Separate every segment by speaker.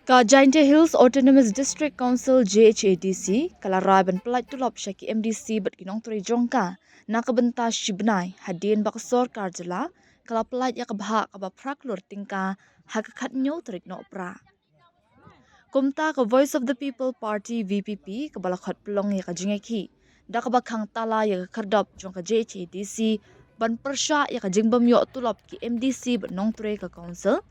Speaker 1: Ka Jaintia Hills Autonomous District Council JHADC kalarai ban pelait tulop syaki MDC bat kinong turi jongka nakabenta shibnai hadin bakasor karjala kala pelait ya kabha kaba praklur tingka hakakat nyo terik no pra. Kumta ka Voice of the People Party VPP kabalakot pelong ya kajingeki da kabakhang tala ya kardap jongka JHADC ban persya ya kajingbam yo tulop ki MDC bat nong turi ka council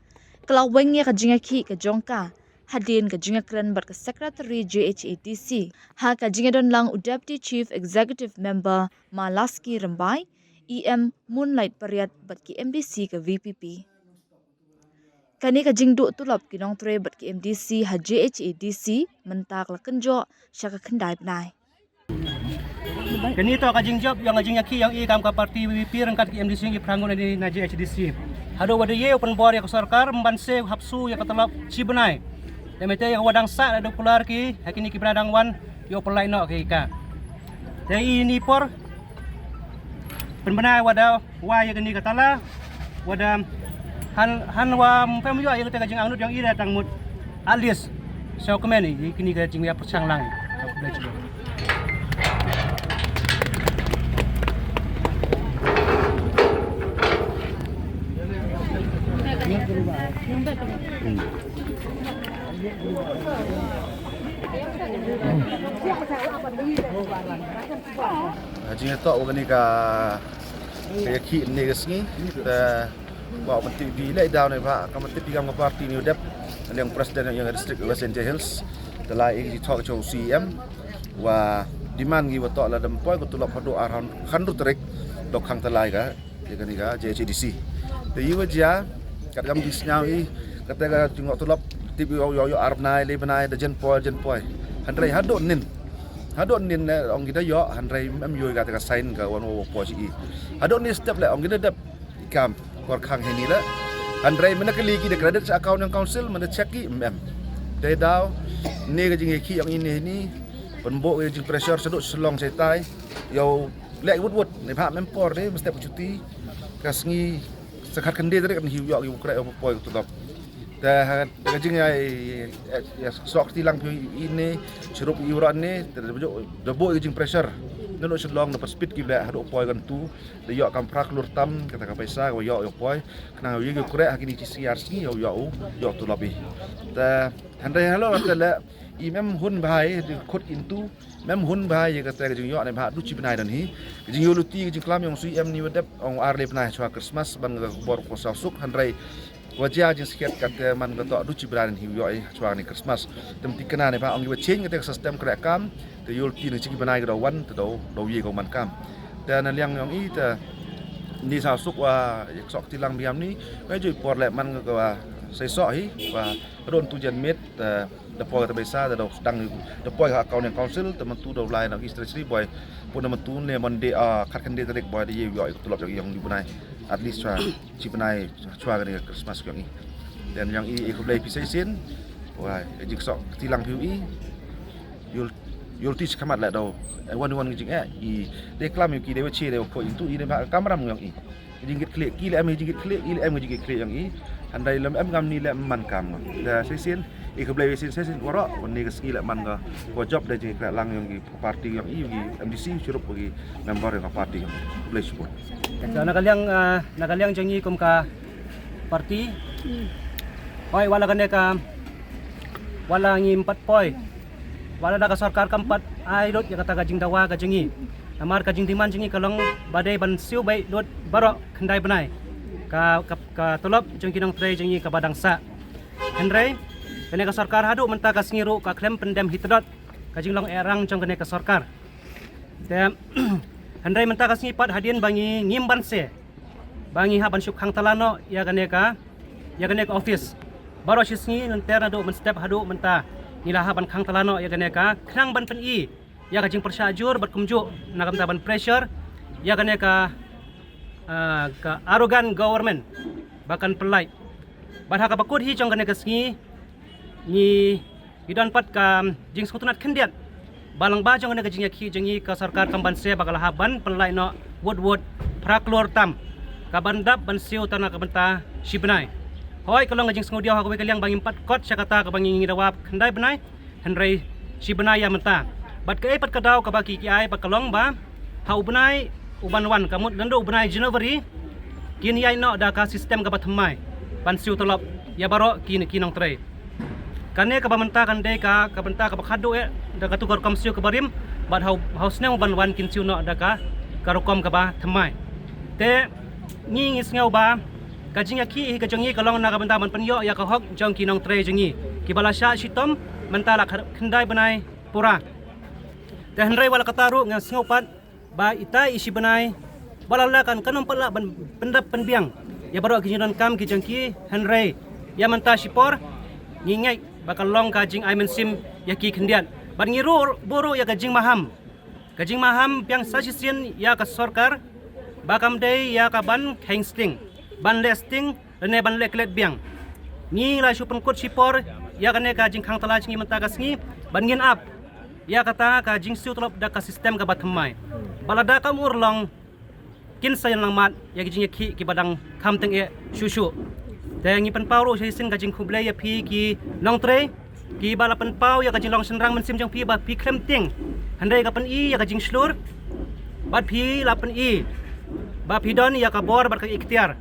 Speaker 1: kala weng ya kajingeki ka jongka hadin ka jingakran bat ka Secretary JHADC ha ka jingadon lang u Deputy Chief Executive Member Malaski Rambai EM Moonlight Pariat bat ki MDC ka VPP kani ka jingdu tulop kinong tre bat ki MDC ha JHADC mentak la kenjo syaka kendai benai
Speaker 2: kani to ka jingjob yang jingyaki yang i kam ka parti VPP rangkat ki MDC ngi prangon ni na JHADC hado wada ye open bor ya ka sarkar mbanse hapsu ya ka talap cibenai demete yang wadang sa ada pular ki hakini ki bradang wan yo pelai no ki ka dai ini por penbenai wada wa ya kini katala wada han wa pem yo yang tega jing anut yang ira tang mut alias so kemeni kini ka jing ya persang lang
Speaker 3: Jika tak orang ni kaya kit ni kesini, kita bawa penting di lay down ni pak, kamu penting kamu parti ni udah, yang presiden yang district Jaintia Hills, telah ini talk jauh CM, wah demand kita tak lah dempoy, kita tulap hadu around 100 trek, dokang telah ka, jadi ni ka JHADC. Jadi wajah, kat kami disnyawi, kata tengok tulap tibi yo Arab naik, leben naik, dah jenpoy, handrai hadu nin. Hadon nin ong kita yo handrai yo kata ka sign ka wan wo posi. Hadon ni step la ong kita dap ikam kor khang heni la. Handrai mana kali ki de credit account yang council mana check ki Dai daw ni ka jing ki yang ini ni penbok jing pressure seduk selong setai yo lek wut ni pak mempor ni mesti cuti kasngi sekat kende tadi kan hiu yo ki kra yo poi tu dap. Dah kajing ya sok tilang ini sirup iuran ni terbujuk debuk kajing pressure nunu sedlong dapat speed kita hadu poi kan tu dia akan prak lur tam kata ka paisa ko yo poi kena yo kurek hakini CRC yo tu lebih dah handai halo kata imam hun bahai khut into mem hun bahai kata kajing yo ne bah du ci benai dan hi kajing yo luti kajing klam yang CM ni wedap ong arle benai chwa Christmas ban bor ko suk handai wajah jenis sekiat kata man betok du ciberan hiu ai chuang ni Christmas temti kena ni pak ong iwa change kata sistem kerekam te yul ti ni ciki benai ke wan te do ye ko man kam dan liang yang i te ni sa suk wa sok tilang biam ni mai jui por le man ke wa sai so hi wa ron tu jan met de por te besa de dang de por ka account council te man tu do lai na istri boy pun man tu ne man de khat kan de tek boy de ye yo tu lop yang di benai at least cipenai cua kan Christmas yang ini dan yang ini aku beli pisai sin wah jik sok tilang piu yul tis kamat lah do wan jing i deklam yu ki dewa che dewa po itu ini mak kamera yang ini jingit klik ki le am jingit klik i le am jingit klik yang ini andai lam am ngam ni le man kam da sai sin aku beli sin wara wan ni keski le man ga ko job da jing lang yang ki parti yang i MDC surup bagi member yang parti yang beli support.
Speaker 2: So nakaliang jangi kum ka parti. Oi wala kande ka wala ngi 4 poi. Wala da ka sarkar ka 4 ai dot ya kata gajing dawa ka jangi. Amar ka jing diman jangi kalong badai ban siu bai dot barok kendai benai. Ka tolop jang kinong tre jangi ka badang sa. Hendrai kene ka sarkar hadu menta ka singiru ka klem pendem hitdot ka jing long erang jang kene ka sarkar. Dem Handai menta kasih pat hadian bangi ngimban se bangi haban syuk khang talano ya gane ka office baru sisngi nenter ado men step hadu menta nila haban khang talano ya gane ka khnang ban pen i ya ka jing persyajur bat kumju nakam taban pressure ya gane ka arrogant government bahkan pelai bat ha ka bakut hi jong gane ka sngi ni idan pat ka jing skutunat khendiat balang bajang na kajing yaki jangi ka sarkar kamban se bakal haban pelai no wood praklor tam kabandap ban siu tanah kabanta shibnai hoi kalong ngajing sengudiau ha ko kaliang bangin pat kot syakata ka bangin ngidawap khandai benai henrei si benai ya menta bat ke pat kadau ka baki ki ai pat kalong ba ha ubenai uban wan kamut dando ubenai January kin yai no da ka sistem ka batmai pan siu tolop ya baro kin kinong tre kane ka bamenta kan de ka benta ka bakhadu da ka tukar kam siu ka barim bat hau sneu uban wan kin siu no da ka karokom ka ba thamai te ngi ngau ba kajing aki ka jongi kalong na ka benta man panyo ya ka hok jong kinong tre jongi ki balasha sitom mentala khandai benai pura te henrei wala kataru ngang sneu pat ba ita isi benai balala kan kanom pala pendap penbiang ya baru kijiran kam kijangki henrei ya menta sipor ngingai bakal long kajing aimen sim ya ki khendian ban ngiru boro ya kajing maham piang sasisien ya ka sarkar bakam dei ya ka ban hengsting ban lesting rene ban leklet biang ni la su penkut sipor ya kane kajing khang tala jingi menta kasngi ban ngin up ya kata kajing siu telop da ka sistem ka batmai balada kam urlong kin sayan lang mat ya kijing ki badang kam teng e shushu te ngi pan pau ro sin kajing khuble ya phi ki nong tre ki bala pan pau ya kajing long senrang men sim jong phi ba phi klem ting handai ka pan i ya kajing slur bat phi la pan i ba phi don ya ka bor bat ka ikhtiar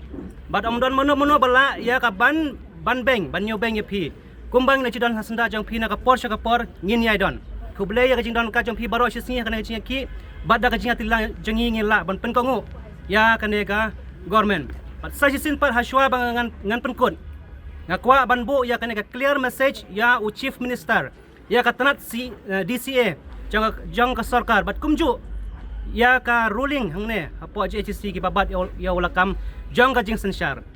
Speaker 2: bat omdon mono bala ya ka ban beng ban nyo beng ya phi kumbang na chidon hasanda jong phi na ka por ngin yai don khuble ya kajing don ka jong phi baro sisi kana kajing ki bada kajing tilang jengi ngila ban pen kongu ya kanega government at sajisin par haswa bang ngan penkut ngakwa banbo ya kanega clear message ya u chief minister ya katanat si DCA jong ka sarkar bat kumju ya ka ruling hangne apo HHC ki babat ya ulakam jong ka jing sensyar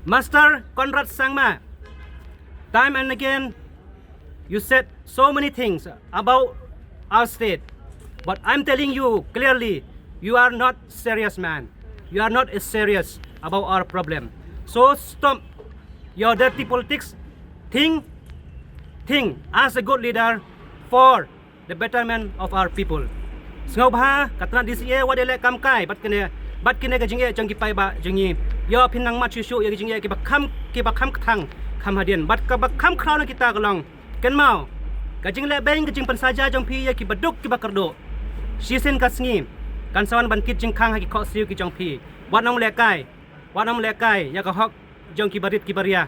Speaker 2: Master Conrad Sangma time and again you said so many things about our state but I'm telling you clearly you are not serious, man. You are not serious about our problem. So stop your dirty politics. Think as a good leader for the betterment of our people. Sngau bha katna DCA wadele kam kai bat kene ka jinge jang ki pai ba jingi yo pinang mat shu ya jinge ki ba kham thang kham hadian bat ka ba kham kraw na kita kalong ken mau ka jing le beng ka jing pan saja jong pi ya ki baduk ki ba kardo sisen ka sngi kan sawan ban kit jing khang ha ki kho siu ki jong phi wanong le kai ya ka hok jong ki barit ki baria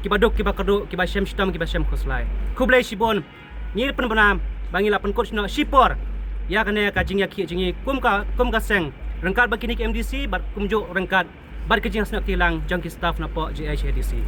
Speaker 2: ki baduk ki bakadu ki ba shem stam ki ba shem khoslai khublai sibon ngir pen banam bangila pen coach no sipor ya kane ka jing ya ki jingi kum ka seng rengkat bakini ki MDC bat kumjo rengkat bar ki jing snak tilang jong ki staff na po GHDC